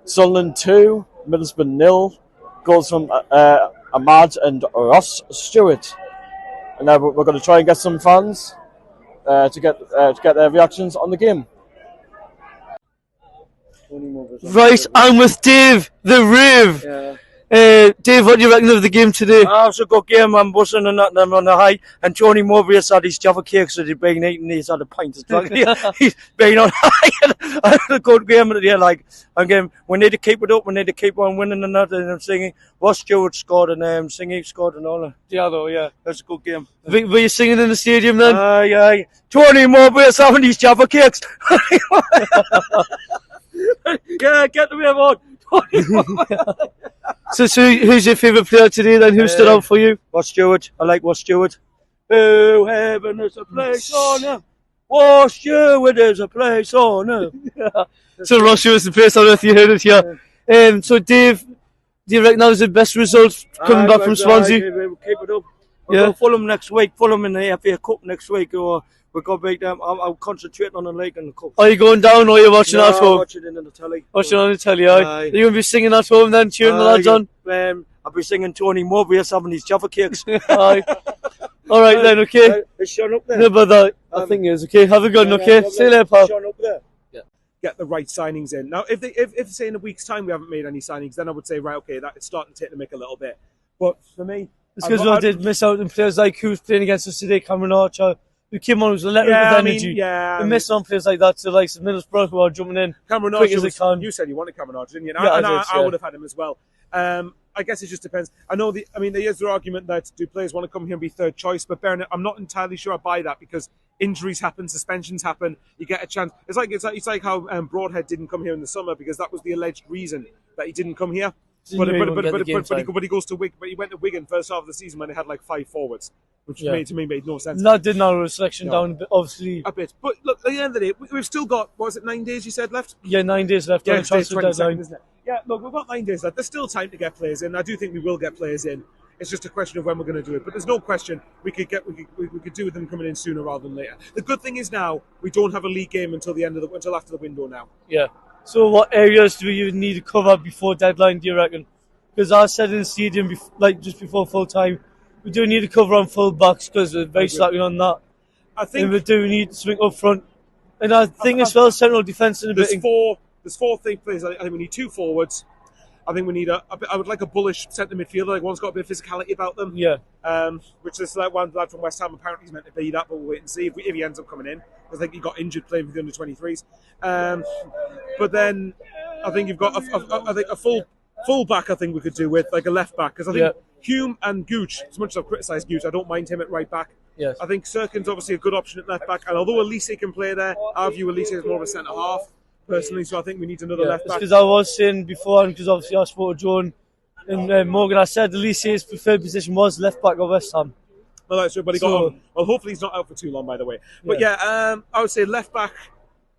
Sunderland 2, Middlesbrough 0. Goals from Ahmad and Ross Stewart. And now we're going to try and get some fans to get their reactions on the game. Right, I'm with Dave, the Riv. Yeah. Dave, what do you reckon of the game today? It was a good game. I'm buzzing and nothing. I'm on the high. And Tony Mowbray has had his Java cakes that he's been eating. He's had a pint of drug. He's been on high. I had a good game today. Like, again, we need to keep it up. We need to keep on winning and that. And I'm singing. Ross Stewart scored and singing scored and all that. Yeah, though, yeah. That's a good game. Were you singing in the stadium then? Yeah. Tony Mowbray is having his Java cakes. Yeah, get the way on. So who's your favourite player today then? Who stood out for you? Ross Stewart. I like Ross Stewart. Oh, heaven is a place on earth. Ross Stewart is a place on earth. So Ross Stewart's the place on earth, you heard it here. So Dave, do you reckon that was the best result coming back from Swansea? We'll keep it up. We'll go Fulham next week. Fulham in the FA Cup next week. We've got to beat them. I'll concentrate on the league and the cup. Are you going down or are you watching at home? Watching it on the telly. Watching on the telly, aye. Are you going to be singing at home then, cheering the lads on? I'll be singing Tony Mowbray having his Java cakes. Aye. All right then, okay. Is Sean up there? No, but I think it is, okay. Have a good one, okay? See you later, pal. Sean up there? Yeah. Get the right signings in. Now, if say in a week's time we haven't made any signings, then I would say, right, okay, that it's starting to take the mick a little bit. But for me... It's because I did miss out on players like who's playing against us today, Cameron Archer, who came on with a letter of energy. We missed on players like that to like Middlesbrough who are jumping in Cameron quick Archer as they can. You said you wanted Cameron Archer, didn't you? And I would have had him as well. I guess it just depends. I know there is the argument that do players want to come here and be third choice, but I'm not entirely sure I buy that because injuries happen, suspensions happen, you get a chance. It's like how Broadhead didn't come here in the summer because that was the alleged reason that he didn't come here. But he goes to Wigan. But he went to Wigan first half of the season when they had like 5 forwards, which to me made no sense. That did narrow the selection down, obviously. A bit. But look, at the end of the day, we've still got, what was it, 9 days you said left? Yeah, 9 days left. Yeah, it's 22nd, isn't it? Yeah, look, we've got 9 days left. There's still time to get players in. I do think we will get players in. It's just a question of when we're going to do it. But there's no question we could do with them coming in sooner rather than later. The good thing is now we don't have a league game until after the window now. Yeah. So what areas do you need to cover before deadline, do you reckon? Because I said in the stadium, just before full time, we do need to cover on full backs because we're very slacking on that. I think and we do need to swing up front. And I think as well, central defence in a bit. There's 4 players. I think we need 2 forwards. I think we need I would like a bullish centre midfielder, like one's got a bit of physicality about them. Yeah. Which is like one lad from West Ham apparently he's meant to be that, but we'll wait and see if he ends up coming in. I think he got injured playing for the under-23s. But then I think you've got a full back. I think we could do with like a left back because I think Hume and Gooch. As much as I've criticised Gooch, I don't mind him at right back. Yes. I think Sirkin's obviously a good option at left back, and although Elise can play there, I view Elise as more of a centre half. Personally, so I think we need another left back. Because I was saying before, because obviously I spoke to John and Morgan, I said Elise's preferred position was left back of West Ham. Well, that's true, but he got on. Well, hopefully he's not out for too long, by the way. But I would say left back,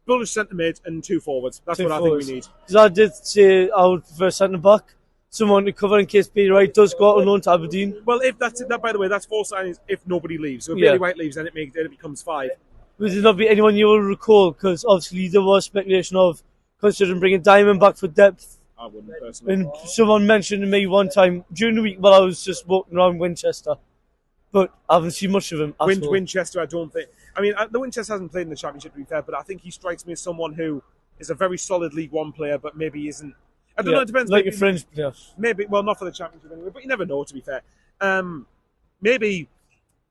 bullish centre mid, and 2 forwards. That's what I think we need. Because I did say I would prefer centre back, someone to cover in case Bailey White does go out on loan to Aberdeen. Well, if that's it, by the way, that's 4 signings if nobody leaves. So if Bailey White leaves, then it becomes 5. Would there not be anyone you will recall? Because obviously there was speculation of considering bringing Diamond back for depth. I wouldn't personally. And someone mentioned to me one time during the week while I was just walking around Winchester, but I haven't seen much of him. Winchester, I don't think. I mean, the Winchester hasn't played in the Championship to be fair, but I think he strikes me as someone who is a very solid League One player, but maybe isn't. I don't know. It depends. Like a fringe player. Maybe, well, not for the Championship anyway, but you never know. To be fair, maybe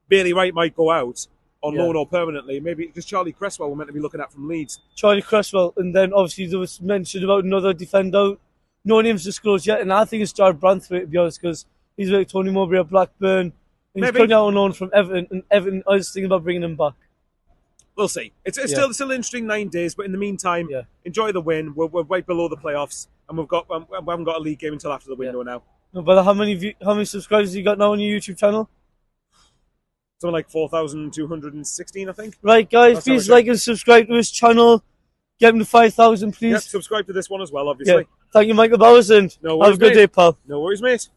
Bailey Wright might go out on loan or permanently, maybe because Charlie Cresswell we're meant to be looking at from Leeds. Charlie Cresswell, and then obviously there was mention about another defender. No names disclosed yet, and I think it's Jared Branthwaite, to be honest, because he's like Tony Mowbray at Blackburn. And he's coming out on loan from Everton, and Everton, I was thinking about bringing him back. We'll see. It's still an interesting 9 days, but in the meantime, enjoy the win. We're right below the playoffs, and we haven't got a league game until after the window now. No, but how many subscribers have you got now on your YouTube channel? Something like 4,216, I think. Right, guys, please like and subscribe to his channel. Get him to 5,000, please. Yep, subscribe to this one as well, obviously. Yeah. Thank you, Michael Bowers, and have a good day, pal. No worries, mate.